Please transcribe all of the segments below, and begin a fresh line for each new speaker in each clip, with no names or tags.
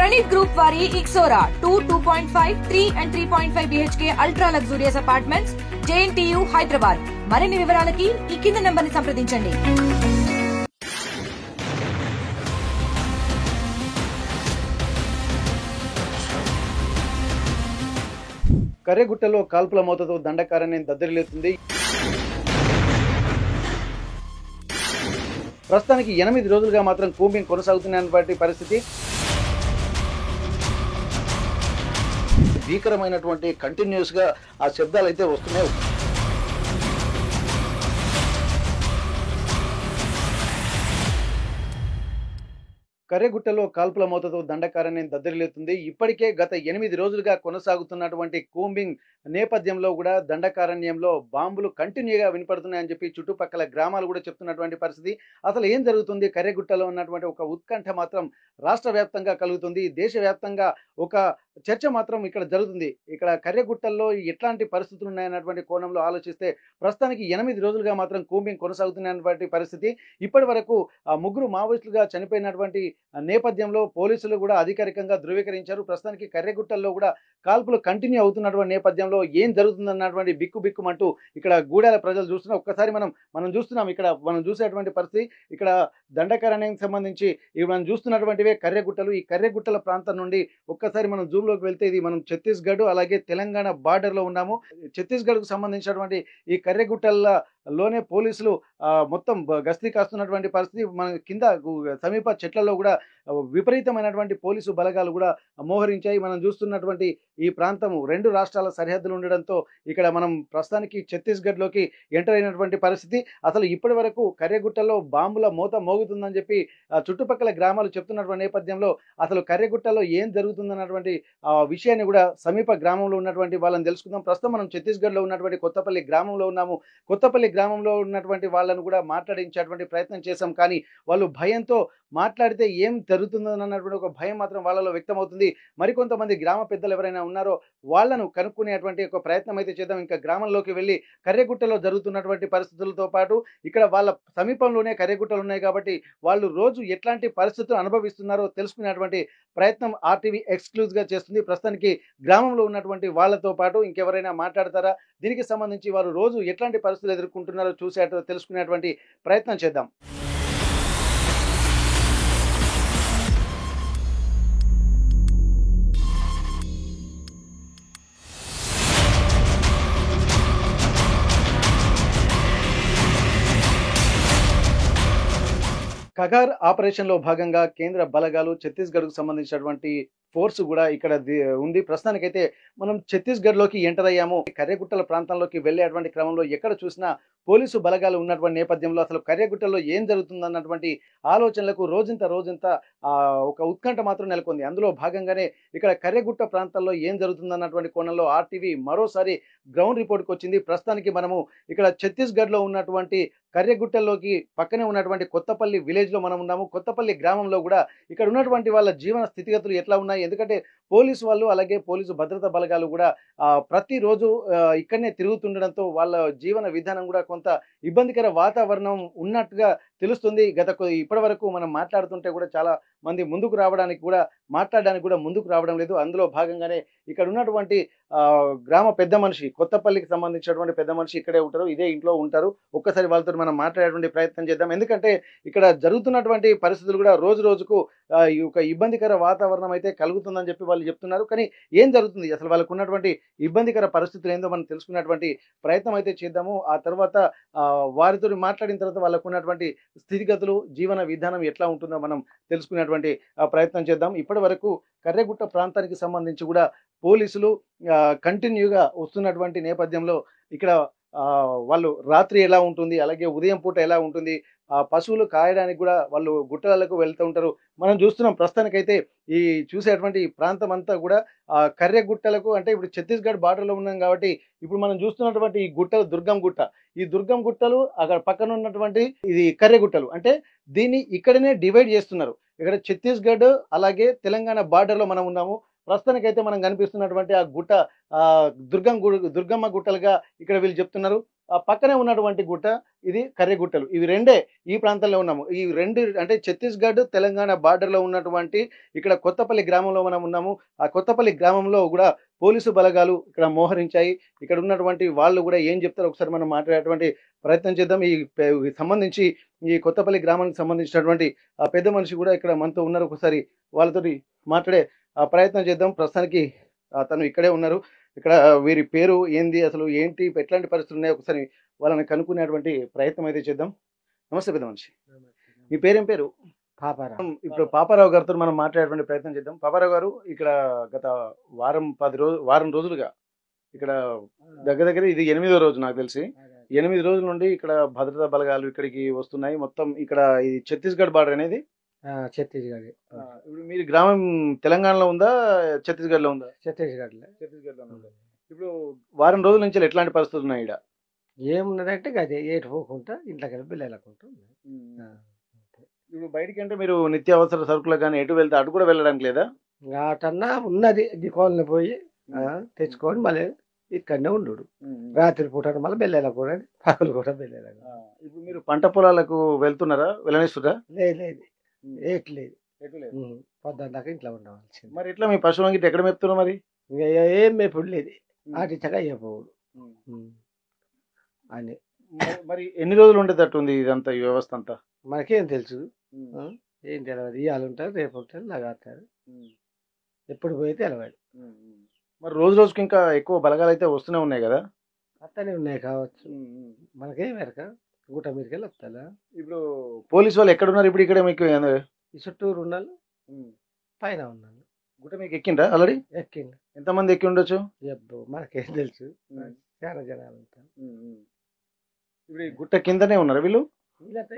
Pranit Group vari Ixora 2.5, 3 and 3.5 BHK ultra luxurious apartments JNTU Hyderabad. మరిన్ని వివరాలకి ఈ కింద నంబర్ని సంప్రదించండి.
కర్రెగుట్టలో కాల్పుల మోతతో దండకారణ్యం దద్దరిల్లుతుంది. ప్రస్తుతానికి 8 రోజులుగా మాత్రం కూంబింగ్ కొనసాగుతున్నటువంటి పరిస్థితి. భీకరమైనటువంటి కంటిన్యూస్ గా ఆ శబ్దాలు అయితే వస్తున్నాయి. కర్రెగుట్టలో కాల్పుల మోతతో దండకారణ్యం దద్దరిల్లుతుంది. ఇప్పటికే గత 8 రోజులుగా కొనసాగుతున్నటువంటి కూంబింగ్ నేపథ్యంలో కూడా దండకారణ్యంలో బాంబులు కంటిన్యూగా వినపడుతున్నాయని చెప్పి చుట్టుపక్కల గ్రామాలు కూడా చెప్తున్నటువంటి పరిస్థితి. అసలు ఏం జరుగుతుంది కర్రెగుట్టలో ఉన్నటువంటి ఒక ఉత్కంఠ మాత్రం రాష్ట్ర వ్యాప్తంగా కలుగుతుంది. దేశవ్యాప్తంగా ఒక చర్చ మాత్రం ఇక్కడ జరుగుతుంది. ఇక్కడ కర్రెగుట్టల్లో ఎట్లాంటి పరిస్థితులు ఉన్నాయన్నటువంటి కోణంలో ఆలోచిస్తే ప్రస్తుతానికి 8 రోజులుగా మాత్రం కూంబింగ్ కొనసాగుతున్నటువంటి పరిస్థితి. ఇప్పటి వరకు 3 మావోయిస్టులుగా చనిపోయినటువంటి నేపథ్యంలో పోలీసులు కూడా అధికారికంగా ధృవీకరించారు. ప్రస్తుతానికి కర్రెగుట్టల్లో కూడా కాల్పులు కంటిన్యూ అవుతున్నటువంటి నేపథ్యంలో ఏం జరుగుతుందన్నటువంటి బిక్కుమంటూ ఇక్కడ గూడాల ప్రజలు చూస్తున్నారు. ఒక్కసారి మనం చూస్తున్నాం. ఇక్కడ మనం చూసేటువంటి పరిస్థితి ఇక్కడ దండకారణ్యానికి సంబంధించి మనం చూస్తున్నటువంటివే కర్రెగుట్టలు. ఈ కర్రెగుట్టల ప్రాంతం నుండి ఒక్కసారి మనం జూమ్ లోకి వెళ్తే ఇది మనం ఛత్తీస్గఢ్ అలాగే తెలంగాణ బార్డర్ లో ఉన్నాము. ఛత్తీస్గఢ్ కు సంబంధించినటువంటి ఈ కర్రెగుట్టలలోనే పోలీసులు మొత్తం గస్తీ కాస్తున్నటువంటి పరిస్థితి. మన కింద సమీప చెట్లలో కూడా విపరీతమైనటువంటి పోలీసు బలగాలు కూడా మోహరించాయి. మనం చూస్తున్నటువంటి ఈ ప్రాంతం 2 రాష్ట్రాల సరిహద్దులు ఉండడంతో ఇక్కడ మనం ప్రస్తుతానికి ఛత్తీస్గఢ్ లోకి ఎంటర్ అయినటువంటి పరిస్థితి. అసలు ఇప్పటి వరకు కర్రెగుట్టలో బాంబుల మోత మోగుతుందని చెప్పి చుట్టుపక్కల గ్రామాలు చెప్తున్నటువంటి నేపథ్యంలో అసలు కర్రెగుట్టలో ఏం జరుగుతుందన్నటువంటి విషయాన్ని కూడా సమీప గ్రామంలో ఉన్నటువంటి వాళ్ళని తెలుసుకుందాం. ప్రస్తుతం మనం ఛత్తీస్గఢ్ లో ఉన్నటువంటి కొత్తపల్లి గ్రామంలో ఉన్నాము. కొత్తపల్లి గ్రామంలో ఉన్నటువంటి వాళ్ళను కూడా మాట్లాడించేటువంటి ప్రయత్నం చేశాం. కానీ వాళ్ళు భయంతో మాట్లాడితే ఏం జరుగుతుందన్నటువంటి ఒక భయం మాత్రం వాళ్ళలో వ్యక్తమవుతుంది. మరికొంతమంది గ్రామ పెద్దలు ఎవరైనా ఉన్నారో వాళ్ళను కనుక్కునేటువంటి ఒక ప్రయత్నం అయితే చేద్దాం. ఇంకా గ్రామంలోకి వెళ్ళి కర్రెగుట్టలో జరుగుతున్నటువంటి పరిస్థితులతో పాటు ఇక్కడ వాళ్ళ సమీపంలోనే కర్రెగుట్టలు ఉన్నాయి కాబట్టి వాళ్ళు రోజు ఎట్లాంటి పరిస్థితులు అనుభవిస్తున్నారో తెలుసుకునేటువంటి ప్రయత్నం ఆర్టీవీ ఎక్స్క్లూజివ్ గా చేస్తుంది. ప్రస్తుతానికి గ్రామంలో ఉన్నటువంటి వాళ్ళతో పాటు ఇంకెవరైనా మాట్లాడతారా, దీనికి సంబంధించి వారు రోజు ఎట్లాంటి పరిస్థితులు ఎదుర్కొంటున్నారో తెలుసుకునేటువంటి ప్రయత్నం చేద్దాం. కగార్ ఆపరేషన్ లో భాగంగా కేంద్ర బలగాలు ఛత్తీస్గఢ్ కు సంబంధించినటువంటి ఫోర్స్ కూడా ఇక్కడ ఉంది. ప్రస్తుతానికైతే మనం ఛత్తీస్గఢ్ లోకి ఎంటర్ అయ్యాము. కర్రెగుట్టల ప్రాంతంలోకి వెళ్ళేటువంటి క్రమంలో ఎక్కడ చూసినా పోలీసు బలగాలు ఉన్నటువంటి నేపథ్యంలో అసలు కర్రెగుట్టలో ఏం జరుగుతుందన్నటువంటి ఆలోచనలకు రోజంతా ఒక ఉత్కంఠ మాత్రం నెలకొంది. అందులో భాగంగానే ఇక్కడ కర్రెగుట్ట ప్రాంతాల్లో ఏం జరుగుతుందన్నటువంటి కోణంలో ఆర్టీవీ మరోసారి గ్రౌండ్ రిపోర్ట్కి వచ్చింది. ప్రస్తుతానికి మనము ఇక్కడ ఛత్తీస్గఢ్ లో ఉన్నటువంటి కర్రెగుట్టల్లోకి పక్కనే ఉన్నటువంటి కొత్తపల్లి విలేజ్ లో మనం ఉన్నాము. కొత్తపల్లి గ్రామంలో కూడా ఇక్కడ ఉన్నటువంటి వాళ్ళ జీవన స్థితిగతులు ఎట్లా ఉన్నాయి, ఎందుకంటే పోలీసు వాళ్ళు అలాగే పోలీసు భద్రతా బలగాలు కూడా ప్రతిరోజు ఇక్కడనే తిరుగుతుండడంతో వాళ్ళ జీవన విధానం కూడా కొంత ఇబ్బందికర వాతావరణం ఉన్నట్టుగా తెలుస్తుంది. ఇప్పటి వరకు మనం మాట్లాడుతుంటే కూడా చాలా మంది ముందుకు రావడానికి కూడా మాట్లాడడానికి కూడా ముందుకు రావడం లేదు. అందులో భాగంగానే ఇక్కడ ఉన్నటువంటి గ్రామ పెద్ద మనిషి, కొత్తపల్లికి సంబంధించినటువంటి పెద్ద మనిషి ఇక్కడే ఉంటారు, ఇదే ఇంట్లో ఉంటారు. ఒక్కసారి వాళ్ళతో మనం మాట్లాడేటువంటి ప్రయత్నం చేద్దాం. ఎందుకంటే ఇక్కడ జరుగుతున్నటువంటి పరిస్థితులు కూడా రోజు రోజుకు ఈ ఒక ఇబ్బందికర వాతావరణం అయితే కలుగుతుందని చెప్పి వాళ్ళు చెప్తున్నారు. కానీ ఏం జరుగుతుంది, అసలు వాళ్ళకు ఉన్నటువంటి ఇబ్బందికర పరిస్థితులు ఏందో మనం తెలుసుకున్నటువంటి ప్రయత్నం అయితే చేద్దాము. ఆ తర్వాత వారితో మాట్లాడిన తర్వాత వాళ్ళకు ఉన్నటువంటి స్థితిగతులు, జీవన విధానం ఎట్లా ఉంటుందో మనం తెలుసుకునేటువంటి ప్రయత్నం చేద్దాం. ఇప్పటి వరకు కర్రెగుట్ట ప్రాంతానికి సంబంధించి కూడా పోలీసులు కంటిన్యూగా వస్తున్నటువంటి నేపథ్యంలో ఇక్కడ వాళ్ళు రాత్రి ఎలా ఉంటుంది, అలాగే ఉదయం పూట ఎలా ఉంటుంది, పశువులు కాయడానికి కూడా వాళ్ళు గుట్టలకు వెళ్తూ ఉంటారు. మనం చూస్తున్నాం ప్రస్తుతానికైతే ఈ చూసేటువంటి ప్రాంతం అంతా కూడా కర్రెగుట్టలకు, అంటే ఇప్పుడు ఛత్తీస్గఢ్ బార్డర్లో ఉన్నాం కాబట్టి ఇప్పుడు మనం చూస్తున్నటువంటి ఈ గుట్టలు దుర్గం గుట్ట, ఈ దుర్గం గుట్టలు అక్కడ పక్కన ఉన్నటువంటి ఇది కర్రెగుట్టలు, అంటే దీన్ని ఇక్కడనే డివైడ్ చేస్తున్నారు. ఇక్కడ ఛత్తీస్గఢ్ అలాగే తెలంగాణ బార్డర్లో మనం ఉన్నాము. ప్రస్తుతానికైతే మనం కనిపిస్తున్నటువంటి ఆ గుట్ట దుర్గమ్మ గుట్టలుగా ఇక్కడ వీళ్ళు చెప్తున్నారు. ఆ పక్కనే ఉన్నటువంటి గుట్ట ఇది కర్రెగుట్టలు. ఇవి రెండే ఈ ప్రాంతంలో ఉన్నాము. ఈ రెండు అంటే ఛత్తీస్‌గఢ్, తెలంగాణ బార్డర్‌లో ఉన్నటువంటి ఇక్కడ కొత్తపల్లి గ్రామంలో మనం ఉన్నాము. ఆ కొత్తపల్లి గ్రామంలో కూడా పోలీసు బలగాలు ఇక్కడ మోహరించాయి. ఇక్కడ ఉన్నటువంటి వాళ్ళు కూడా ఏం చెప్తారో ఒకసారి మనం మాట్లాడేటువంటి ప్రయత్నం చేద్దాం. ఈ సంబంధించి ఈ కొత్తపల్లి గ్రామానికి సంబంధించినటువంటి ఆ పెద్ద మనిషి కూడా ఇక్కడ మనతో ఉన్నారు. ఒకసారి వాళ్ళతోటి మాట్లాడే ప్రయత్నం చేద్దాం. ప్రస్తుతానికి తను ఇక్కడే ఉన్నారు. ఇక్కడ వీరి పేరు ఏంది, అసలు ఏంటి, ఎట్లాంటి పరిస్థితులు ఉన్నాయి, ఒకసారి వాళ్ళని కనుక్కునేటువంటి ప్రయత్నం అయితే చేద్దాం. నమస్తే పెద్ద మనిషి, మీ పేరేం పేరు?
పాపారావు.
ఇప్పుడు పాపారావు గారితో మనం మాట్లాడేటువంటి ప్రయత్నం చేద్దాం. పాపారావు గారు, ఇక్కడ గత వారం రోజులుగా ఇక్కడ దగ్గర ఇది 8వ రోజు నాకు తెలిసి. 8 రోజుల నుండి ఇక్కడ భద్రతా బలగాలు ఇక్కడికి వస్తున్నాయి. మొత్తం ఇక్కడ ఈ ఛత్తీస్గఢ్ బార్డర్ అనేది
ఛత్తీస్గఢ్.
ఇప్పుడు మీరు గ్రామం తెలంగాణలో ఉందా, ఛత్తీస్గఢ్లో ఉందా?
ఛత్తీస్గఢ్లో
ఉందా. ఇప్పుడు వారం రోజుల నుంచి ఎట్లాంటి పరిస్థితులు ఉన్నాయి ఇక్కడ?
ఏమున్నదంటే అదే ఏటు పోకుండా ఇంట్లోకి వెళ్ళి వెళ్ళకుంటూ.
ఇప్పుడు బయటికి అంటే మీరు నిత్యావసర సరుకులు కానీ ఎటు వెళ్తే అటు కూడా వెళ్ళడానికి లేదా?
అటన్నా ఉన్నది దికోలని పోయి తెచ్చుకొని మళ్ళీ ఇక్కడనే ఉండు. రాత్రి పూట మళ్ళీ వెళ్ళకూడదు, పగలు కూడా వెళ్ళాలి.
ఇప్పుడు మీరు పంట పొలాలకు వెళ్తున్నారా, వెళ్ళనిస్తురా?
లేదు, ఏటు లేదు. పొద్దున్న దాకా ఇంట్లో ఉండవలసింది.
మరి ఎట్లా మీ పశువులు గిట్ల ఎక్కడ మేపుతున్నారు మరి?
ఇంకా ఏం మేపుడు లేదు, ఆటిచ్చగా అయ్యపోవుడు అని.
మరి ఎన్ని రోజులు ఉండేటట్టుంది ఇదంతా, ఈ వ్యవస్థ అంతా?
మనకేం తెలుసు, ఏం తెలియదు. ఇవాళ ఉంటారు, రేపు ఉంటారు, లగాతారు, ఎప్పుడు పోయి తెలియదు.
మరి రోజు రోజుకి ఇంకా ఎక్కువ బలగాలు అయితే వస్తూనే ఉన్నాయి కదా?
అత్తనే ఉన్నాయి కావచ్చు, మనకేం ఎరక. గుట్ట మీదకి వెళ్ళి వస్తా.
ఇప్పుడు పోలీసు వాళ్ళు ఎక్కడ ఉన్నారు ఇప్పుడు? ఇక్కడ మీకు
ఈ చుట్టూరు ఉన్నాను, పైన ఉన్నాను.
గుట్ట మీకు ఎక్కిండ్రా ఆల్రెడీ?
ఎక్కింది.
ఎంతమంది ఎక్కి ఉండొచ్చు?
మనకేం తెలుసు, చాలా జనాలు ఉంటారు.
ఇప్పుడు ఈ గుట్ట కిందనే ఉన్నారు వీళ్ళు?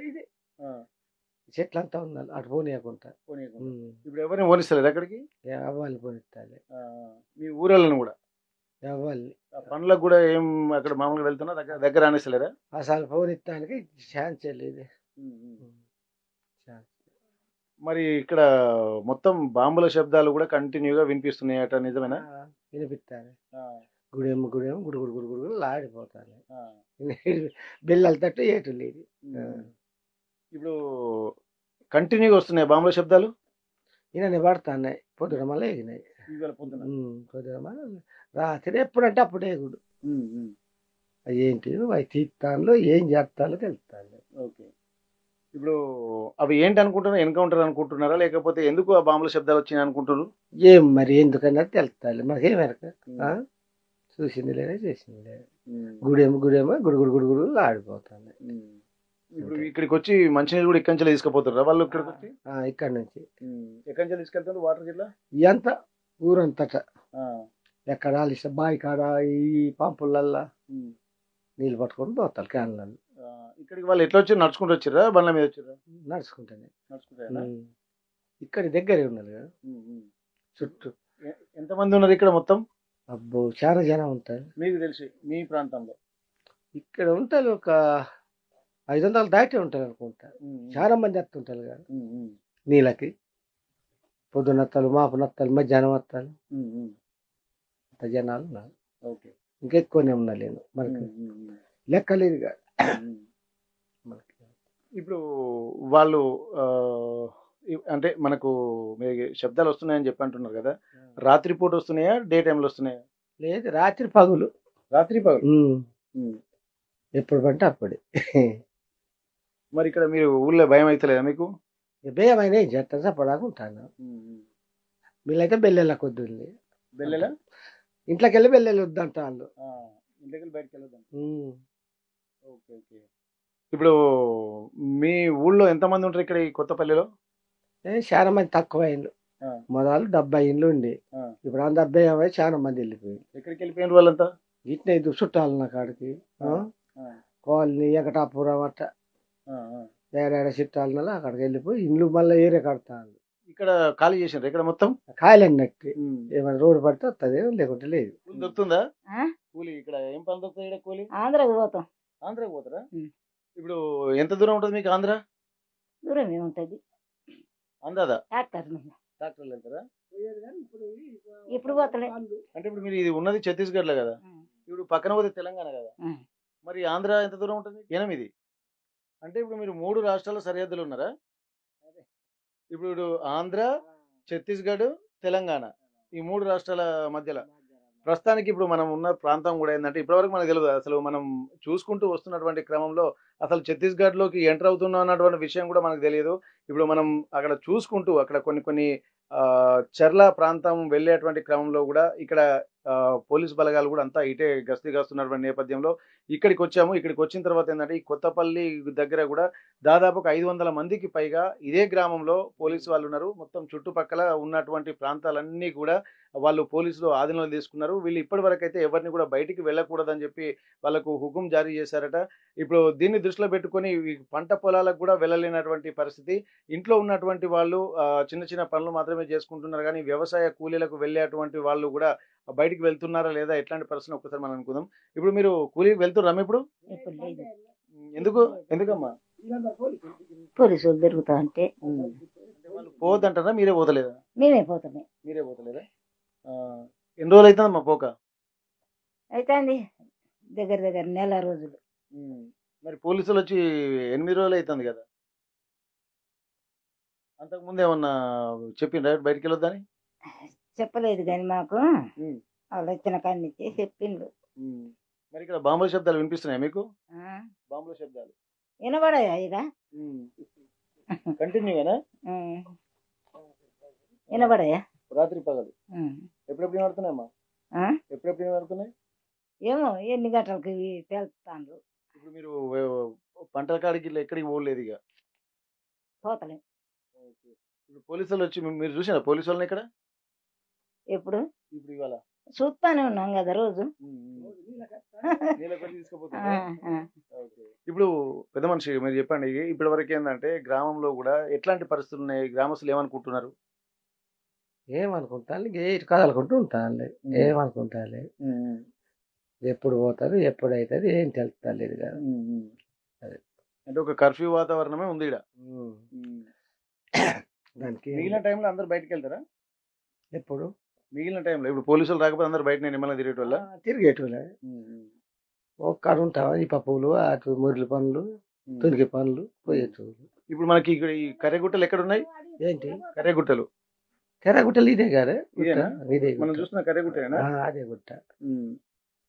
ఇది చెట్లు అంతా ఉన్నారు, అటు పోనీయకుండా.
ఇప్పుడు ఎవరిని పోనిస్తలేదు అక్కడికి?
అవ్వాలి పోనిస్తాలి.
మీ ఊరలను కూడా
అవ్వాలి.
పనులకు కూడా ఏం అక్కడ మామూలుగా వెళ్తున్నా దగ్గర అనేస్తలేరా?
అసలు పోనిస్తానికి ఛాన్స్ లేదు.
మరి ఇక్కడ మొత్తం బాంబుల శబ్దాలు కూడా కంటిన్యూగా వినిపిస్తున్నాయట, నిజమేనా?
వినిపిస్తాను. గుడేమో గుడుగుడు గుడుగుడు లాడిపోతాను. బిల్లలు తట్టు ఏటు లేదు.
ఇప్పుడు కంటిన్యూగా వస్తున్నాయి బాంబుల శబ్దాలు.
ఈయన పడుతున్నాయి, పొద్దున మళ్ళీ ఎగినాయి. పొద్దున మళ్ళీ రాత్రి ఎప్పుడంటే అప్పుడు ఎగుడు. ఏంటి అవి తీస్తాను, ఏం చేస్తాలో తెలుస్తాను.
ఓకే. ఇప్పుడు అవి ఏంటి అనుకుంటున్నారు? ఎన్కౌంటర్ అనుకుంటున్నారా, లేకపోతే ఎందుకు ఆ బాంబుల శబ్దాలు వచ్చినాయి అనుకుంటున్నారు?
ఏం మరి ఎందుకన్నది తెలుస్తాను, మనకేం వెనక. చూసింది లేదా చేసింది లేదా. గుడేమో గుడుగుడు ఆడిపోతాను.
ఇప్పుడు ఇక్కడికి వచ్చి మంచినీళ్ళు కూడా ఇక్కడి నుంచి తీసుకుపోతారా వాళ్ళు? ఇక్కడికి వచ్చి
ఇక్కడ నుంచి
ఎక్కడి నుంచి తీసుకెళ్తారు వాటర్ గిట్లా?
ఎంత ఊరంతట ఎక్కడ బావి కాడ ఈ పంపులల్లా నీళ్ళు పట్టుకొని పోతారు క్యాన్లలో.
ఇక్కడికి వాళ్ళు ఎట్లా వచ్చి నడుచుకుంటూ వచ్చారా, బండ్ల మీద వచ్చారా?
నడుచుకుంటానే. ఇక్కడ దగ్గరే ఉన్నారు కదా చుట్టూ.
ఎంతమంది ఉన్నారు ఇక్కడ మొత్తం?
అబ్బో చాలా జనం ఉంటారు.
మీకు తెలిసి మీ ప్రాంతంలో
ఇక్కడ ఉంటారు ఒక 500 దాటి ఉంటారు అనుకుంటా. చాలా మంది వస్తుంటారు కదా నీళ్ళకి. పొద్దునత్తలు, మాపు నత్తలు, మధ్యాహ్నం వత్తాలు, అంత జనాలు ఉన్నారు. ఇంకెక్కువనే ఉన్నా నేను, మనకి లెక్కలేదు కదా.
ఇప్పుడు వాళ్ళు అంటే మనకు శబ్దాలు వస్తున్నాయని చెప్పి అంటున్నారు కదా, రాత్రిపూట వస్తున్నాయా, డే టైంలో వస్తున్నాయా?
లేదు, రాత్రి పగులు. ఎప్పుడు పడితే అప్పుడే.
మరి ఇక్కడ మీరు ఊళ్ళో భయం అవుతలేదా మీకు?
భయం అయినా ఏం చేస్తారు, చెప్పడానికి ఉంటాను. వీళ్ళైతే బెల్లెల కొద్ది
బెల్లెలా
ఇంట్లోకి వెళ్ళి బెల్లెలు వద్దంట వాళ్ళు.
ఇంట్లోకి వెళ్ళి బయటకు వెళ్ళొద్దాం. Okay okay. ఇప్పుడు మీ ఊళ్ళో ఎంతమంది ఉంటారు ఇక్కడ ఈ కొత్తపల్లిలో?
చాలా మంది తక్కువ ఇండ్లు. మొదలు 70 ఇండ్లు ఉండి ఇప్పుడు 70 చాలా మంది వెళ్ళిపోయి.
ఎక్కడికి వెళ్ళిపోయిన వాళ్ళంతా?
ఇట్నే చుట్టాలు నా కాడికి కాలనీ వెంకటాపురం అట్ట ఏడాడ చుట్టాల అక్కడికి వెళ్ళిపోయి ఇండ్లు మళ్ళీ ఏరే కడతాను.
ఇక్కడ ఖాళీ చేసినారు ఇక్కడ మొత్తం?
ఖాళీ అన్నట్టు ఏమైనా రోడ్డు పడితే వస్తుంది, లేకుంటే లేదు.
దొరుకుతుందా కూలి? ఇక్కడ ఏం పని దొరుకుతుంది ఇక్కడ కూలి?
ఆంధ్రాకి పోతాం.
ఆంధ్రాకి పోతారా? ఇప్పుడు ఎంత దూరం ఉంటుంది మీకు ఆంధ్ర?
దూరం ఏముంటది,
అందాదా?
ట్రాక్టర్లు
వెళ్తారా?
ఇప్పుడు పోతలే.
అంటే ఇప్పుడు మీరు ఇది ఉన్నది ఛత్తీస్గఢ్ లో కదా, ఇప్పుడు పక్కన పోతే తెలంగాణ కదా, మరి ఆంధ్ర ఎంత దూరం ఉంటుంది? 8. అంటే ఇప్పుడు మీరు 3 రాష్ట్రాల సరిహద్దులు ఉన్నారా? ఇప్పుడు ఆంధ్ర, ఛత్తీస్‌గఢ్, తెలంగాణ ఈ 3 రాష్ట్రాల మధ్యల. ప్రస్తుతానికి ఇప్పుడు మనం ఉన్న ప్రాంతం కూడా ఏందంటే ఇప్పటివరకు మనకు తెలవదు. అసలు మనం చూసుకుంటూ వస్తున్నటువంటి క్రమంలో అసలు ఛత్తీస్‌గఢ్‌లోకి ఎంటర్ అవుతున్నాం అన్నటువంటి విషయం కూడా మనకు తెలియదు. ఇప్పుడు మనం అక్కడ చూసుకుంటూ అక్కడ కొన్ని చర్ల ప్రాంతం వెళ్ళేటువంటి క్రమంలో కూడా ఇక్కడ పోలీస్ బలగాలు కూడా అంతా ఇటే గస్తీ కాస్తున్నటువంటి నేపథ్యంలో ఇక్కడికి వచ్చాము. ఇక్కడికి వచ్చిన తర్వాత ఏంటంటే ఈ కొత్తపల్లి దగ్గర కూడా దాదాపు ఒక 500 మందికి పైగా ఇదే గ్రామంలో పోలీసు వాళ్ళు ఉన్నారు. మొత్తం చుట్టుపక్కల ఉన్నటువంటి ప్రాంతాలన్నీ కూడా వాళ్ళు పోలీసులు ఆధీనంలో తీసుకున్నారు. వీళ్ళు ఇప్పటి వరకు అయితే ఎవరిని కూడా బయటికి వెళ్ళకూడదని చెప్పి వాళ్ళకు హుకుం జారీ చేశారట. ఇప్పుడు దీన్ని దృష్టిలో పెట్టుకొని ఈ పంట పొలాలకు కూడా వెళ్ళలేనటువంటి పరిస్థితి. ఇంట్లో ఉన్నటువంటి వాళ్ళు చిన్న చిన్న పనులు మాత్రమే చేసుకుంటున్నారు కానీ వ్యవసాయ కూలీలకు వెళ్ళేటువంటి వాళ్ళు కూడా బయటికి వెళ్తున్నారా లేదా ఎట్లాంటి పరిస్థితి ఒక్కసారి మనం అనుకుందాం. ఇప్పుడు మీరు కూలీకి వెళ్తున్నారా ఇప్పుడు?
ఇప్పుడు లేదు.
ఎందుకమ్మా?
పోలీసు వాళ్ళు తిరుగుతా అంటే
వాళ్ళు పోవద్దంటారా? మీరే పోతలేదా?
మేమే పోతామే.
మీరే పోతలేదా? ఎన్ని రోజులు అవుతుందమ్మా పోక?
అయితే అండి దగ్గర దగ్గర నెల రోజులు.
మరి పోలీసులు వచ్చి 8 రోజులు అవుతుంది కదా, అంతకుముందు ఏమన్నా చెప్పిండ్రా బయటికి వెళ్ళొద్దని?
చెప్పలేదు కానీ మాకు వాళ్ళు వచ్చిన కాడి నుంచి చెప్పిండ్రు.
మరి ఇక్కడ బాంబుల శబ్దాలు వినిపిస్తున్నాయి మీకు? బాంబుల శబ్దాలు
వినబడాయా ఇక?
కంటిన్యూగానా?
వినబడాయా?
రాత్రి పగలు ఎప్పుడెప్పుడు వినబడుతున్నాయమ్మా? ఎప్పుడెప్పుడు వినబడుతున్నాయి?
ఏమో ఎన్ని గంటలకు తెలుస్తాను.
ఇప్పుడు మీరు పంటల కాడికి ఇట్లా ఎక్కడికి పోలేదు ఇక?
పోతలేం.
ఇప్పుడు పోలీసులు వచ్చి మీరు చూసారా పోలీసు వాళ్ళని ఇక్కడ?
ఎప్పుడు?
ఇప్పుడు ఇవాళ
చూస్తానే ఉన్నాం కదా రోజు.
ఇప్పుడు పెద్ద మనిషి మీరు చెప్పండి, ఇప్పటి వరకు ఏంటంటే గ్రామంలో కూడా ఎట్లాంటి పరిస్థితులు ఉన్నాయి? గ్రామస్తులు ఏమనుకుంటున్నారు?
ఏమనుకుంటాను ఇటు కదలుకుంటూ ఉంటాను. ఏమనుకుంటాను ఎప్పుడు పోతారు ఎప్పుడు అవుతుంది ఏం తెలుస్తలేదు కదా.
అంటే ఒక కర్ఫ్యూ వాతావరణమే ఉంది ఇక్కడ.
దానికి
మిగిలిన టైంలో అందరు బయటకు వెళ్తారా?
ఎప్పుడు
మిగిలిన టైంలో ఇప్పుడు పోలీసులు రాకపోతే అందరు బయట నిమ్మల్ని తిరిగేటోళ్ళ?
తిరిగేటోళ్ళే. ఒక్కడ ఉంటావా ఈ పప్పులు అటు మురళి పనులు తునికి పనులు పోయేటోళ్ళు.
ఇప్పుడు మనకి ఇక్కడ ఈ కర్రెగుట్టలు ఎక్కడ ఉన్నాయి?
ఏంటి
కర్రెగుట్టలు?
కర్రగుట్టలు ఇదే కదా, ఇదే
మనం చూస్తున్న కర్రెగుట్టేనా?
అదే గుట్ట.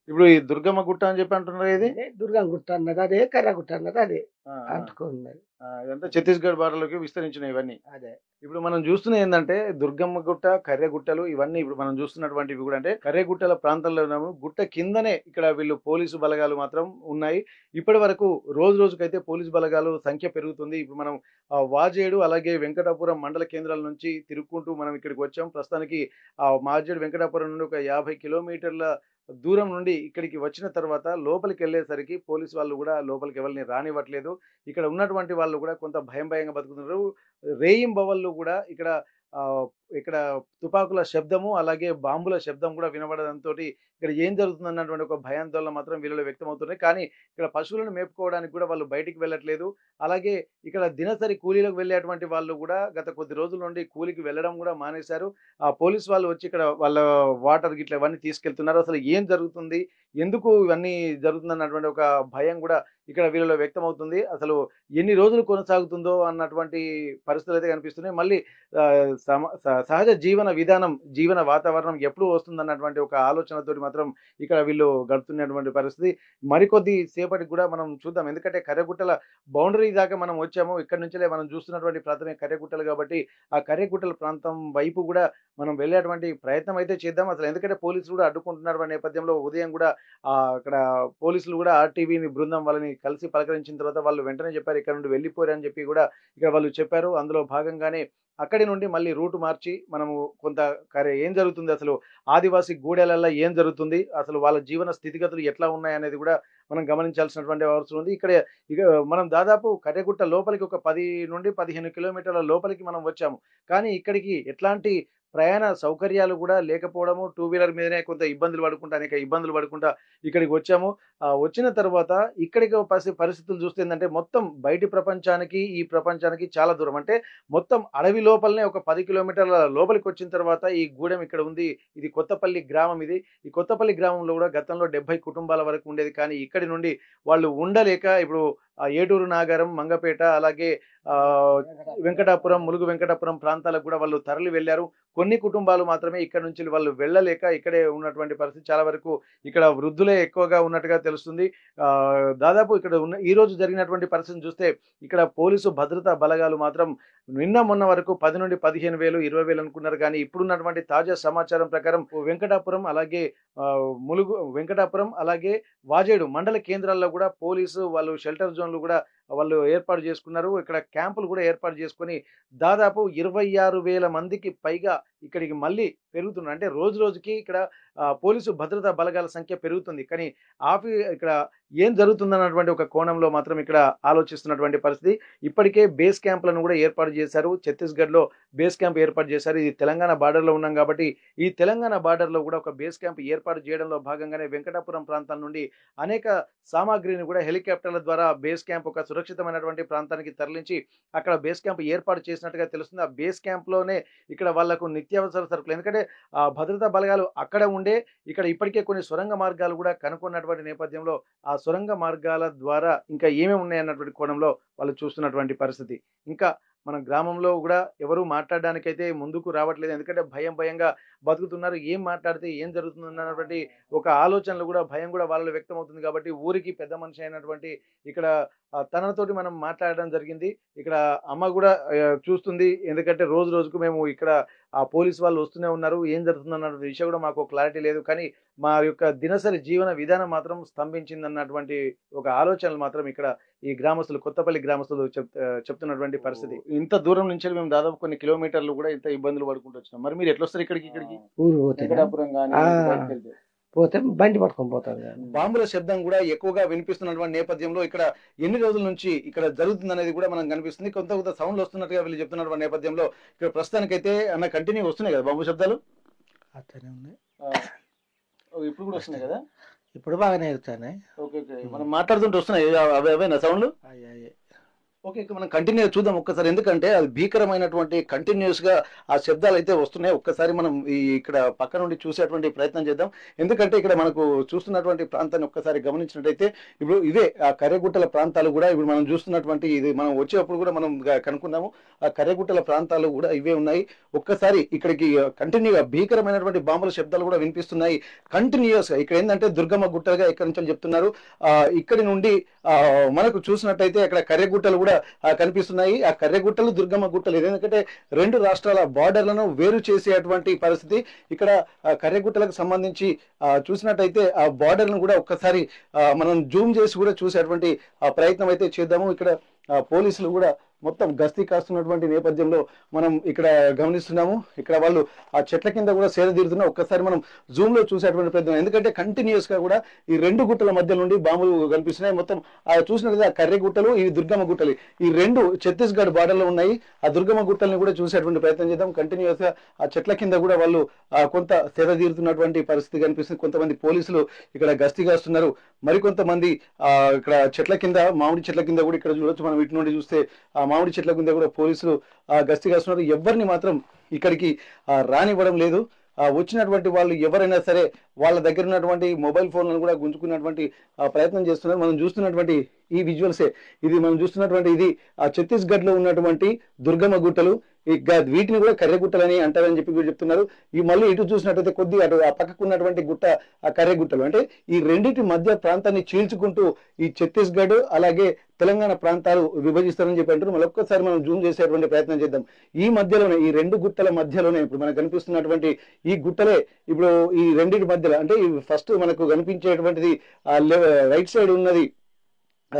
ఇప్పుడు ఈ దుర్గమ్మ గుట్ట అని చెప్పి అంటున్నారు. ఇది
దుర్గా గుట్ట అన్నది అదే, కర్రగుట్ట అన్నది అదే అంటుకున్నది.
ఇదంతా ఛత్తీస్గఢ్ బార్డర్లోకి విస్తరించినాయి ఇవన్నీ.
అదే
ఇప్పుడు మనం చూస్తున్నది ఏంటంటే దుర్గమ్మ గుట్ట, కర్రెగుట్టలు ఇవన్నీ ఇప్పుడు మనం చూస్తున్నటువంటివి కూడా అంటే కర్రెగుట్టల ప్రాంతంలో ఉన్నాము. గుట్ట కిందనే ఇక్కడ వీళ్ళు పోలీసు బలగాలు మాత్రం ఉన్నాయి. ఇప్పటి వరకు రోజు రోజుకైతే పోలీసు బలగాలు సంఖ్య పెరుగుతుంది. ఇప్పుడు మనం వాజేడు అలాగే వెంకటాపురం మండల కేంద్రాల నుంచి తిరుక్కుంటూ మనం ఇక్కడికి వచ్చాం. ప్రస్తుతానికి వాజేడు వెంకటాపురం నుండి ఒక 50 కిలోమీటర్ల దూరం నుండి ఇక్కడికి వచ్చిన తర్వాత లోపలికి వెళ్ళేసరికి పోలీసు వాళ్ళు కూడా లోపలికి ఎవరిని రానివ్వట్లేదు. ఇక్కడ ఉన్నటువంటి వాళ్ళు కూడా కొంత భయంగా బతుకుతున్నారు. రేయింబవళ్ళు కూడా ఇక్కడ తుపాకుల శబ్దము అలాగే బాంబుల శబ్దం కూడా వినబడడంతో ఇక్కడ ఏం జరుగుతుంది అన్నటువంటి ఒక భయాందోళన మాత్రం వీళ్ళలో వ్యక్తమవుతున్నాయి. కానీ ఇక్కడ పశువులను మేపుకోవడానికి కూడా వాళ్ళు బయటికి వెళ్ళట్లేదు. అలాగే ఇక్కడ దినసరి కూలీలకు వెళ్ళేటువంటి వాళ్ళు కూడా గత కొద్ది రోజుల నుండి కూలికి వెళ్ళడం కూడా మానేశారు. ఆ పోలీసు వాళ్ళు వచ్చి ఇక్కడ వాళ్ళ వాటర్ గిట్ల ఇవన్నీ తీసుకెళ్తున్నారు. అసలు ఏం జరుగుతుంది, ఎందుకు ఇవన్నీ జరుగుతుంది అన్నటువంటి ఒక భయం కూడా ఇక్కడ వీళ్ళలో వ్యక్తమవుతుంది. అసలు ఎన్ని రోజులు కొనసాగుతుందో అన్నటువంటి పరిస్థితులు అయితే కనిపిస్తున్నాయి. మళ్ళీ సహజ జీవన విధానం, జీవన వాతావరణం ఎప్పుడు వస్తుంది అన్నటువంటి ఒక ఆలోచనతోటి మాత్రం ఇక్కడ వీళ్ళు గడుపుతున్నటువంటి పరిస్థితి. మరికొద్ది సేపటికి కూడా మనం చూద్దాం. ఎందుకంటే కర్రెగుట్టల బౌండరీ దాకా మనం వచ్చాము. ఇక్కడ నుంచే మనం చూస్తున్నటువంటి ప్రాంతమే కర్రెగుట్టలు కాబట్టి ఆ కర్రెగుట్టల ప్రాంతం వైపు కూడా మనం వెళ్ళేటువంటి ప్రయత్నం అయితే చేద్దాం. అసలు ఎందుకంటే పోలీసులు కూడా అడ్డుకుంటున్నటువంటి నేపథ్యంలో ఉదయం కూడా అక్కడ పోలీసులు కూడా ఆర్టీవీ బృందం వాళ్ళని కలిసి పలకరించిన తర్వాత వాళ్ళు వెంటనే చెప్పారు ఇక్కడ నుండి వెళ్ళిపోయారు అని చెప్పి కూడా ఇక్కడ వాళ్ళు చెప్పారు. అందులో భాగంగానే అక్కడి నుండి మళ్ళీ రూట్ మార్చి మనము కొంత ఏం జరుగుతుంది, అసలు ఆదివాసీ గూడెలల్లో ఏం జరుగుతుంది, అసలు వాళ్ళ జీవన స్థితిగతులు ఎట్లా ఉన్నాయనేది కూడా మనం గమనించాల్సినటువంటి అవసరం ఉంది. ఇక మనం దాదాపు కర్రెగుట్ట లోపలికి ఒక 10 నుండి 15 కిలోమీటర్ల లోపలికి మనం వచ్చాము. కానీ ఇక్కడికి ఎట్లాంటి ప్రయాణ సౌకర్యాలు కూడా లేకపోవడము, టూ వీలర్ మీదనే కొంత అనేక ఇబ్బందులు పడుకుంటా ఇక్కడికి వచ్చాము. వచ్చిన తర్వాత ఇక్కడికి పరిస్థితులు చూస్తే ఏందంటే మొత్తం బయటి ప్రపంచానికి, ఈ ప్రపంచానికి చాలా దూరం. అంటే మొత్తం అడవి లోపలనే ఒక 10 కిలోమీటర్ల లోపలికి వచ్చిన తర్వాత ఈ గూడెం ఇక్కడ ఉంది. ఇది కొత్తపల్లి గ్రామం ఇది. ఈ కొత్తపల్లి గ్రామంలో కూడా గతంలో 70 కుటుంబాల వరకు ఉండేది. కానీ ఇక్కడి నుండి వాళ్ళు ఉండలేక ఇప్పుడు ఏటూరు నాగారం, మంగపేట, అలాగే వెంకటాపురం, ములుగు వెంకటాపురం ప్రాంతాలకు కూడా వాళ్ళు తరలి వెళ్లారు. కొన్ని కుటుంబాలు మాత్రమే ఇక్కడ నుంచి వాళ్ళు వెళ్ళలేక ఇక్కడే ఉన్నటువంటి పరిస్థితి. చాలా వరకు ఇక్కడ వృద్ధులే ఎక్కువగా ఉన్నట్టుగా తెలుస్తుంది. దాదాపు ఇక్కడ ఈ రోజు జరిగినటువంటి పరిస్థితిని చూస్తే ఇక్కడ పోలీసు భద్రతా బలగాలు మాత్రం నిన్న మొన్న వరకు 10 నుండి 15,000, 20,000 అనుకున్నారు. కానీ ఇప్పుడున్నటువంటి తాజా సమాచారం ప్రకారం వెంకటాపురం, అలాగే ములుగు వెంకటాపురం, అలాగే వాజేడు మండల కేంద్రాల్లో కూడా పోలీసు వాళ్ళు షెల్టర్ జోన్లు కూడా వాళ్ళు ఏర్పాటు చేసుకున్నారు. ఇక్కడ క్యాంపులు కూడా ఏర్పాటు చేసుకొని దాదాపు 26,000 మందికి పైగా ఇక్కడికి మళ్ళీ పెరుగుతున్నారు. అంటే రోజు రోజుకి ఇక్కడ పోలీసు భద్రతా బలగాల సంఖ్య పెరుగుతుంది. కానీ ఇక్కడ ఏం జరుగుతుందన్నటువంటి ఒక కోణంలో మాత్రం ఇక్కడ ఆలోచిస్తున్నటువంటి పరిస్థితి. ఇప్పటికే బేస్ క్యాంపులను కూడా ఏర్పాటు చేశారు. ఛత్తీస్గఢ్ లో బేస్ క్యాంప్ ఏర్పాటు చేశారు. ఇది తెలంగాణ బార్డర్ లో ఉన్నాం కాబట్టి ఈ తెలంగాణ బార్డర్ లో కూడా ఒక బేస్ క్యాంప్ ఏర్పాటు చేయడంలో భాగంగానే వెంకటాపురం ప్రాంతం నుండి అనేక సామాగ్రిని కూడా హెలికాప్టర్ల ద్వారా బేస్ క్యాంప్ ఒక సురక్షితమైనటువంటి ప్రాంతానికి తరలించి అక్కడ బేస్ క్యాంప్ ఏర్పాటు చేసినట్టుగా తెలుస్తుంది. ఆ బేస్ క్యాంప్ లోనే ఇక్కడ వాళ్లకు నిత్యావసర సరుకులు, ఎందుకంటే భద్రతా బలగాలు అక్కడ ఉండే ఇక్కడ ఇప్పటికే కొన్ని సొరంగ మార్గాలు కూడా కనుక్కున్నటువంటి నేపథ్యంలో ఆ సొరంగ మార్గాల ద్వారా ఇంకా ఏమేమి ఉన్నాయన్నటువంటి కోణంలో వాళ్ళు చూస్తున్నటువంటి పరిస్థితి. ఇంకా మన గ్రామంలో కూడా ఎవరు మాట్లాడడానికైతే ముందుకు రావట్లేదు. ఎందుకంటే భయంగా బతుకుతున్నారు. ఏం మాట్లాడితే ఏం జరుగుతుంది అన్నటువంటి ఒక ఆలోచనలు కూడా, భయం కూడా వాళ్ళలో వ్యక్తం అవుతుంది. కాబట్టి ఊరికి పెద్ద మనిషి అయినటువంటి ఇక్కడ తనతోటి మనం మాట్లాడడం జరిగింది. ఇక్కడ అమ్మ కూడా చూస్తుంది. ఎందుకంటే రోజు రోజుకు మేము ఇక్కడ ఆ పోలీసు వాళ్ళు వస్తూనే ఉన్నారు. ఏం జరుగుతుంది అన్న విషయం కూడా మాకు క్లారిటీ లేదు. కానీ మా యొక్క దినసరి జీవన విధానం మాత్రం స్తంభించింది అన్నటువంటి ఒక ఆలోచనలు మాత్రం ఇక్కడ ఈ గ్రామస్తులు, కొత్తపల్లి గ్రామస్తులు చెప్తున్నటువంటి పరిస్థితి. ఇంత దూరం నుంచి మేము దాదాపు కొన్ని కిలోమీటర్లు కూడా ఇంత ఇబ్బందులు పడుకుంటూ వచ్చినాం. మరి మీరు ఎట్లా వస్తారు ఇక్కడికి?
ఊరు పోతే బండి పట్టుకొని పోతారు.
బాంబుల శబ్దం కూడా ఎక్కువగా వినిపిస్తున్నటువంటి నేపథ్యంలో ఇక్కడ ఎన్ని రోజుల నుంచి ఇక్కడ జరుగుతుంది అనేది కూడా మనం కనిపిస్తుంది. కొంత సౌండ్లు వస్తున్నట్టుగా వీళ్ళు చెప్తున్నటువంటి నేపథ్యంలో ఇక్కడ ప్రస్తుతానికైతే అన్న కంటిన్యూ వస్తున్నాయి కదా బాంబు శబ్దాలు?
అట్లనే ఉన్నాయి.
ఇప్పుడు కూడా వస్తున్నాయి కదా?
ఇప్పుడు బాగానే అవుతాయి.
ఓకే, మనం మాట్లాడుతుంటే వస్తున్నాయి అవేనా సౌండ్లు? ఓకే, మనం కంటిన్యూ చూద్దాం ఒక్కసారి. ఎందుకంటే అది భీకరమైనటువంటి కంటిన్యూస్ గా ఆ శబ్దాలు అయితే వస్తున్నాయి. ఒక్కసారి మనం ఇక్కడ పక్క నుండి చూసేటువంటి ప్రయత్నం చేద్దాం. ఎందుకంటే ఇక్కడ మనకు చూస్తున్నటువంటి ప్రాంతాన్ని ఒక్కసారి గమనించినట్టయితే ఇప్పుడు ఇవే ఆ కర్రెగుట్టల ప్రాంతాలు కూడా ఇప్పుడు మనం చూస్తున్నటువంటి, ఇది మనం వచ్చేటప్పుడు కూడా మనం కనుక్కున్నాము, ఆ కర్రెగుట్టల ప్రాంతాలు కూడా ఇవే ఉన్నాయి. ఒక్కసారి ఇక్కడికి కంటిన్యూగా భీకరమైనటువంటి బాంబుల శబ్దాలు కూడా వినిపిస్తున్నాయి కంటిన్యూస్ గా. ఇక్కడ ఏంటంటే దుర్గమ్మ గుట్టలుగా ఇక్కడ నుంచి చెప్తున్నారు. ఇక్కడి నుండి మనకు చూసినట్టయితే అక్కడ కర్రెగుట్టలు కూడా కనిపిస్తున్నాయి. ఆ కర్రెగుట్టలు, దుర్గమ్మ గుట్టలు, ఎందుకంటే 2 రాష్ట్రాల బార్డర్లను వేరు చేసేటువంటి పరిస్థితి. ఇక్కడ కర్రెగుట్టలకు సంబంధించి చూసినట్టయితే ఆ బార్డర్ను కూడా ఒక్కసారి మనం జూమ్ చేసి కూడా చూసేటువంటి ప్రయత్నం అయితే చేద్దాము. ఇక్కడ పోలీసులు కూడా మొత్తం గస్తీ కాస్తున్నటువంటి నేపథ్యంలో మనం ఇక్కడ గమనిస్తున్నాము. ఇక్కడ వాళ్ళు ఆ చెట్ల కింద కూడా సేద తీరుతున్నా. ఒక్కసారి మనం జూమ్ లో చూసేటువంటి ప్రయత్నం, ఎందుకంటే కంటిన్యూస్ గా కూడా ఈ 2 గుట్టల మధ్య నుండి బాంబులు కనిపిస్తున్నాయి. మొత్తం చూసినట్లయితే ఆ కర్రె గుట్టలు, ఈ దుర్గమ్మ గుట్టలు, ఈ 2 ఛత్తీస్గఢ్ బార్డర్ లో ఉన్నాయి. ఆ దుర్గమ్మ గుట్టల్ని కూడా చూసేటువంటి ప్రయత్నం చేద్దాం. కంటిన్యూస్ గా ఆ చెట్ల కింద కూడా వాళ్ళు కొంత సేద తీరుతున్నటువంటి పరిస్థితి కనిపిస్తుంది. కొంతమంది పోలీసులు ఇక్కడ గస్తీ కాస్తున్నారు. మరికొంతమంది ఇక్కడ చెట్ల కింద, మామిడి చెట్ల కింద కూడా ఇక్కడ చూడొచ్చు. మనం ఇటు నుండి చూస్తే ఆ మామిడి చెట్ల కింద కూడా పోలీసులు గస్తీ కాస్తున్నారు. ఎవరిని మాత్రం ఇక్కడికి రానివ్వడం లేదు. వచ్చినటువంటి వాళ్ళు ఎవరైనా సరే వాళ్ళ దగ్గర ఉన్నటువంటి మొబైల్ ఫోన్లను కూడా గుంజుకున్నటువంటి ప్రయత్నం చేస్తున్నారు. మనం చూస్తున్నటువంటి ఈ విజువల్సే, ఇది మనం చూస్తున్నటువంటి ఇది ఆ ఛత్తీస్గఢ్ లో ఉన్నటువంటి దుర్గమ్మ గుట్టలు. వీటిని కూడా కర్రెగుట్టలని అంటారని చెప్పి కూడా చెప్తున్నారు. ఈ మళ్ళీ ఇటు చూసినట్టయితే కొద్దిగా అటు ఆ పక్కకు ఉన్నటువంటి గుట్ట ఆ కర్రెగుట్టలు. అంటే ఈ రెండింటి మధ్య ప్రాంతాన్ని చీల్చుకుంటూ ఈ ఛత్తీస్గఢ్ అలాగే తెలంగాణ ప్రాంతాలు విభజిస్తారని చెప్పి అంటారు. మరొక్కసారి మనం జూమ్ చేసేటువంటి ప్రయత్నం చేద్దాం. ఈ మధ్యలోనే, ఈ 2 గుట్టల మధ్యలోనే ఇప్పుడు మనకు కనిపిస్తున్నటువంటి ఈ గుట్టలే ఇప్పుడు ఈ రెండింటి మధ్యలో, అంటే ఫస్ట్ మనకు కనిపించేటువంటిది రైట్ సైడ్ ఉన్నది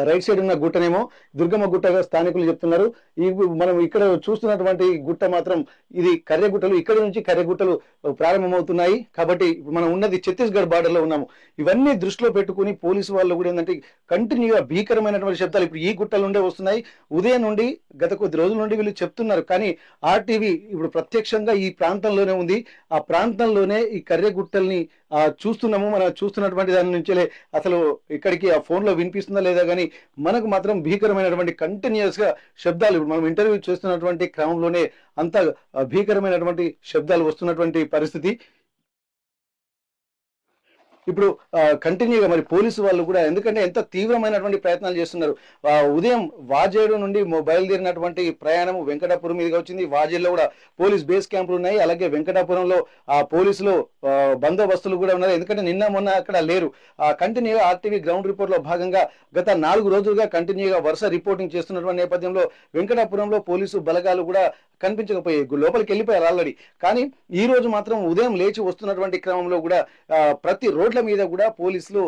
రైట్ సైడ్ ఉన్న గుట్టనేమో దుర్గమ్మ గుట్టగా స్థానికులు చెప్తున్నారు. ఈ మనం ఇక్కడ చూస్తున్నటువంటి గుట్ట మాత్రం ఇది కర్రెగుట్టలు, ఇక్కడ నుంచి కర్రెగుట్టలు ప్రారంభమవుతున్నాయి. కాబట్టి మనం ఉన్నది ఛత్తీస్గఢ్ బార్డర్ లో ఉన్నాము. ఇవన్నీ దృష్టిలో పెట్టుకుని పోలీసు వాళ్ళు కూడా ఏంటంటే కంటిన్యూగా భీకరమైనటువంటి శబ్దాలు ఇప్పుడు ఈ గుట్టల నుండే వస్తున్నాయి. ఉదయం నుండి గత కొద్ది రోజుల నుండి వీళ్ళు చెప్తున్నారు, కానీ ఆర్టీవీ ఇప్పుడు ప్రత్యక్షంగా ఈ ప్రాంతంలోనే ఉంది. ఆ ప్రాంతంలోనే ఈ కర్రెగుట్టల్ని చూస్తున్నాము. మనం చూస్తున్నటువంటి దాని నుంచే అసలు ఇక్కడికి ఆ ఫోన్ లో వినిపిస్తుందా లేదా కానీ మనకు మాత్రం భీకరమైనటువంటి కంటిన్యూస్ గా శబ్దాలు ఇప్పుడు మనం ఇంటర్వ్యూ చేస్తున్నటువంటి క్రమంలోనే అంత భీకరమైనటువంటి శబ్దాలు వస్తున్నటువంటి పరిస్థితి. ఇప్పుడు కంటిన్యూగా మరి పోలీసు వాళ్ళు కూడా ఎందుకంటే ఎంత తీవ్రమైనటువంటి ప్రయత్నాలు చేస్తున్నారు. ఉదయం వాజేడు నుండి బయలుదేరినటువంటి ప్రయాణం వెంకటాపురం మీదుగా వచ్చింది. వాజేడులో కూడా పోలీస్ బేస్ క్యాంపులు ఉన్నాయి. అలాగే వెంకటాపురంలో పోలీసులు బందోబస్తులు కూడా ఉన్నారు. ఎందుకంటే నిన్న మొన్న అక్కడ లేరు. కంటిన్యూగా ఆర్టీవీ గ్రౌండ్ రిపోర్ట్ లో భాగంగా గత 4 రోజులుగా కంటిన్యూగా వరుస రిపోర్టింగ్ చేస్తున్నటువంటి నేపథ్యంలో వెంకటాపురంలో పోలీసు బలగాలు కూడా కనిపించకపోయాయి, లోపలికి వెళ్ళిపోయారు ఆల్రెడీ. కానీ ఈ రోజు మాత్రం ఉదయం లేచి వస్తున్నటువంటి క్రమంలో కూడా ప్రతి రోడ్ల మీద కూడా పోలీసులు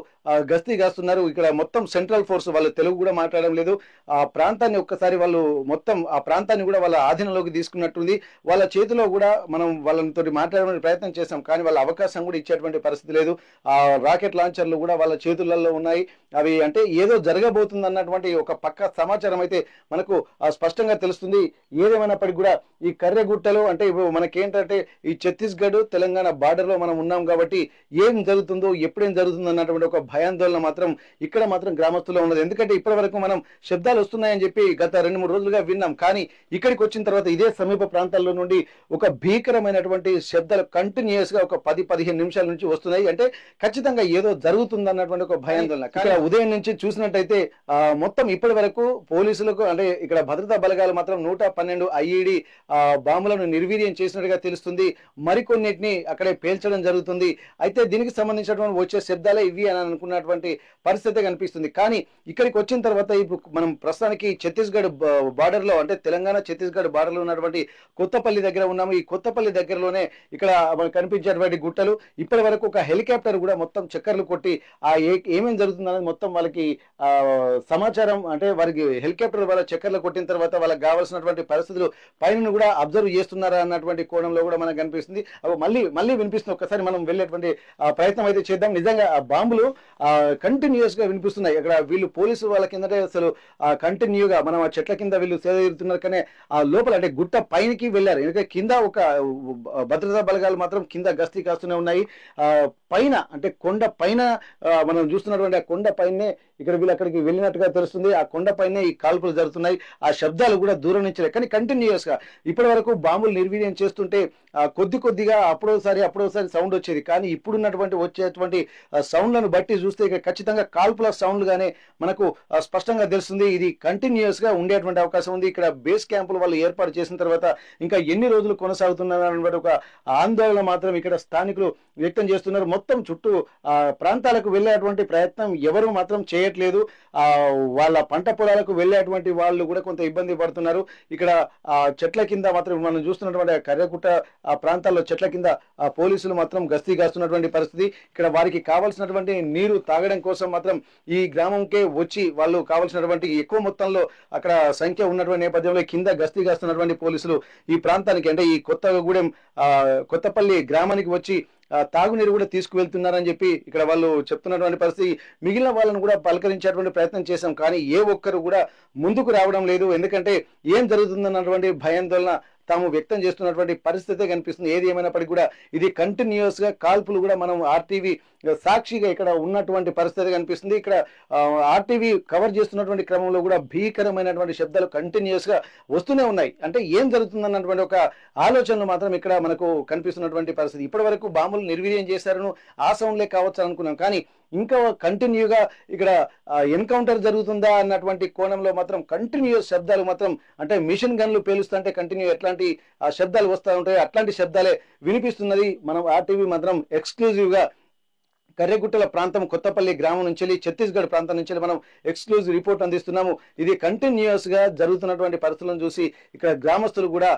గస్తీ కాస్తున్నారు. ఇక్కడ మొత్తం సెంట్రల్ ఫోర్స్, వాళ్ళు తెలుగు కూడా మాట్లాడడం లేదు. ఆ ప్రాంతాన్ని ఒక్కసారి వాళ్ళు మొత్తం ఆ ప్రాంతాన్ని కూడా వాళ్ళ ఆధీనంలోకి తీసుకున్నట్టుంది. వాళ్ళ చేతిలో కూడా మనం వాళ్ళతో మాట్లాడడానికి ప్రయత్నం చేశాం, కానీ వాళ్ళ అవకాశం కూడా ఇచ్చేటువంటి పరిస్థితి లేదు. ఆ రాకెట్ లాంచర్లు కూడా వాళ్ళ చేతులలో ఉన్నాయి. అవి అంటే ఏదో జరగబోతుంది అన్నటువంటి ఒక పక్క సమాచారం అయితే మనకు స్పష్టంగా తెలుస్తుంది. ఏదేమైనప్పటికీ కూడా ఈ కర్రెగుట్టలు అంటే ఇప్పుడు మనకేంటంటే ఈ ఛత్తీస్గఢ్ తెలంగాణ బార్డర్ లో మనం ఉన్నాం కాబట్టి ఏం జరుగుతుందో ఎప్పుడేం జరుగుతుందో అన్నటువంటి ఒక భయాందోళన మాత్రం ఇక్కడ మాత్రం గ్రామస్తుల్లో ఉన్నది. ఎందుకంటే ఇప్పటి వరకు మనం శబ్దాలు వస్తున్నాయని చెప్పి గత 2-3 రోజులుగా విన్నాం, కానీ ఇక్కడికి వచ్చిన తర్వాత ఇదే సమీప ప్రాంతాల్లో నుండి ఒక భీకరమైనటువంటి శబ్దాలు కంటిన్యూస్ గా ఒక 10-15 నిమిషాల నుంచి వస్తున్నాయి. అంటే ఖచ్చితంగా ఏదో జరుగుతుంది అన్నటువంటి ఒక భయాందోళన. కానీ ఉదయం నుంచి చూసినట్టయితే మొత్తం ఇప్పటి వరకు పోలీసులకు అంటే ఇక్కడ భద్రతా బలగాలు మాత్రం 112 ఐఈడి బాంబులను నిర్వీర్యం చేసినట్టుగా తెలుస్తుంది. మరికొన్నిటిని అక్కడే పేల్చడం జరుగుతుంది. అయితే దీనికి సంబంధించినటువంటి వచ్చే శబ్దాలే ఇవి అని అనుకున్నటువంటి పరిస్థితి కనిపిస్తుంది. కానీ ఇక్కడికి వచ్చిన తర్వాత ఇప్పుడు మనం ప్రస్తుతానికి ఛత్తీస్గఢ్ బార్డర్ లో అంటే తెలంగాణ ఛత్తీస్గఢ్ బార్డర్ లో ఉన్నటువంటి కొత్తపల్లి దగ్గర ఉన్నాము. ఈ కొత్తపల్లి దగ్గరలోనే ఇక్కడ మనకు కనిపించేటువంటి గుట్టలు ఇప్పటి వరకు ఒక హెలికాప్టర్ కూడా మొత్తం చక్కర్లు కొట్టి ఏమేమి జరుగుతుంది అనేది మొత్తం వాళ్ళకి సమాచారం అంటే వారికి హెలికాప్టర్ వాళ్ళ చక్కర్లు కొట్టిన తర్వాత వాళ్ళకి కావాల్సినటువంటి పరిస్థితులు పైన కూడా అబ్జర్వ్ చేస్తున్నారా అన్నటువంటి కోణంలో కూడా మనకు కనిపిస్తుంది. మళ్ళీ వినిపిస్తుంది. ఒక్కసారి మనం వెళ్ళేటువంటి ప్రయత్నం అయితే చేద్దాం. నిజంగా ఆ బాంబులు కంటిన్యూస్ గా వినిపిస్తున్నాయి. అక్కడ వీళ్ళు పోలీసు వాళ్ళ కిందటే అసలు కంటిన్యూగా మనం ఆ చెట్ల కింద వీళ్ళు సేద తీరుతున్నారు, కానీ ఆ లోపల అంటే గుట్ట పైనకి వెళ్ళారు. ఎందుకంటే కింద ఒక భద్రతా బలగాలు మాత్రం కింద గస్తీ కాస్తూనే ఉన్నాయి. పైన అంటే కొండ పైన మనం చూస్తున్నటువంటి ఆ కొండ పైనే ఇక్కడ వీళ్ళు అక్కడికి వెళ్ళినట్టుగా తెలుస్తుంది. ఆ కొండ పైనే ఈ కాల్పులు జరుగుతున్నాయి. ఆ శబ్దాలు కూడా దూరం నుంచి కానీ కంటిన్యూస్ గా ఇప్పటి వరకు బాంబులు నిర్వీర్యం చేస్తుంటే కొద్దిగా అప్పుడోసారి సౌండ్ వచ్చేది. కానీ ఇప్పుడున్నటువంటి వచ్చేటువంటి సౌండ్లను బట్టి చూస్తే ఇక ఖచ్చితంగా కాల్పుల సౌండ్ గానే మనకు స్పష్టంగా తెలుస్తుంది. ఇది కంటిన్యూస్ గా ఉండేటువంటి అవకాశం ఉంది. ఇక్కడ బేస్ క్యాంపులు వాళ్ళు ఏర్పాటు చేసిన తర్వాత ఇంకా ఎన్ని రోజులు కొనసాగుతున్నారు ఒక ఆందోళన మాత్రం ఇక్కడ స్థానికులు వ్యక్తం చేస్తున్నారు. మొత్తం చుట్టూ ప్రాంతాలకు వెళ్ళేటువంటి ప్రయత్నం ఎవరు మాత్రం చేయట్లేదు. వాళ్ళ పంట పొలాలకు వెళ్ళేటువంటి వాళ్ళు కూడా కొంత ఇబ్బంది పడుతున్నారు. ఇక్కడ చెట్ల కింద మాత్రం మనం చూస్తున్నటువంటి కర్రెగుట్ట ఆ ప్రాంతాల్లో చెట్ల కింద పోలీసులు మాత్రం గస్తీ కాస్తున్నటువంటి పరిస్థితి. ఇక్కడ వారికి కావాల్సినటువంటి నీరు తాగడం కోసం మాత్రం ఈ గ్రామంకే వచ్చి వాళ్ళు కావాల్సినటువంటి ఎక్కువ మొత్తంలో అక్కడ సంఖ్య ఉన్నటువంటి నేపథ్యంలో కింద గస్తీ కాస్తున్నటువంటి పోలీసులు ఈ ప్రాంతానికి అంటే ఈ కొత్తపల్లి గ్రామానికి వచ్చి తాగునీరు కూడా తీసుకువెళ్తున్నారని చెప్పి ఇక్కడ వాళ్ళు చెప్తున్నటువంటి పరిస్థితి. మిగిలిన వాళ్ళను కూడా పలకరించేటువంటి ప్రయత్నం చేశాం, కానీ ఏ ఒక్కరు కూడా ముందుకు రావడం లేదు. ఎందుకంటే ఏం జరుగుతుందన్నటువంటి భయాందోళన తాము వ్యక్తం చేస్తున్నటువంటి పరిస్థితే కనిపిస్తుంది. ఏది ఏమైనప్పటికీ కూడా ఇది కంటిన్యూస్ గా కాల్పులు కూడా మనం ఆర్టీవీ సాక్షిగా ఇక్కడ ఉన్నటువంటి పరిస్థితి కనిపిస్తుంది. ఇక్కడ ఆర్టీవీ కవర్ చేస్తున్నటువంటి క్రమంలో కూడా భీకరమైనటువంటి శబ్దాలు కంటిన్యూస్ గా వస్తూనే ఉన్నాయి. అంటే ఏం జరుగుతుందన్నటువంటి ఒక ఆలోచనలు మాత్రం ఇక్కడ మనకు కనిపిస్తున్నటువంటి పరిస్థితి. ఇప్పటి వరకు బాంబులు నిర్వీర్యం చేశారను ఆ సౌండ్లే కావచ్చు అనుకున్నాం, కానీ ఇంకా కంటిన్యూగా ఇక్కడ ఎన్కౌంటర్ జరుగుతుందా అన్నటువంటి కోణంలో మాత్రం కంటిన్యూస్ శబ్దాలు మాత్రం అంటే మిషన్ గన్లు పేలుస్తుంటే కంటిన్యూ ఎట్లాంటి శబ్దాలు వస్తూ ఉంటాయి అట్లాంటి శబ్దాలే వినిపిస్తున్నది. మనం ఆర్టీవీ మాత్రం ఎక్స్క్లూజివ్ గా కర్రెగుట్టల ప్రాంతం కొత్తపల్లి గ్రామం నుంచి ఛత్తీస్గఢ్ ప్రాంతం నుంచి మనం ఎక్స్క్లూజివ్ రిపోర్ట్ అందిస్తున్నాము. ఇది కంటిన్యూస్ గా జరుగుతున్నటువంటి పరిస్థితులను చూసి ఇక్కడ గ్రామస్తులు కూడా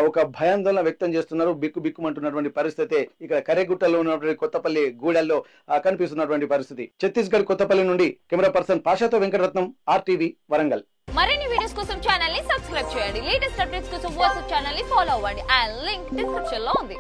ఒక భయాందోళన వ్యక్తం చేస్తున్నారు. బిక్కుమంటున్నటువంటి పరిస్థితి ఇక్కడ కర్రెగుట్టలో ఉన్నటువంటి కొత్తపల్లి గూడెల్లో కనిపిస్తున్నటువంటి పరిస్థితి. ఛత్తీస్గఢ్ కొత్తపల్లి నుండి కెమెరా పర్సన్ పాషాతో వెంకటరత్నం, RTV వరంగల్.
మరిన్ని వీడియోస్ కోసం ఛానల్ ని సబ్స్క్రైబ్ చేయండి. లేటెస్ట్ అప్డేట్స్ కోసం వాట్సాప్ ఛానల్ ని ఫాలో అవ్వండి. అండ్ లింక్ డిస్క్రిప్షన్ లో ఉంది.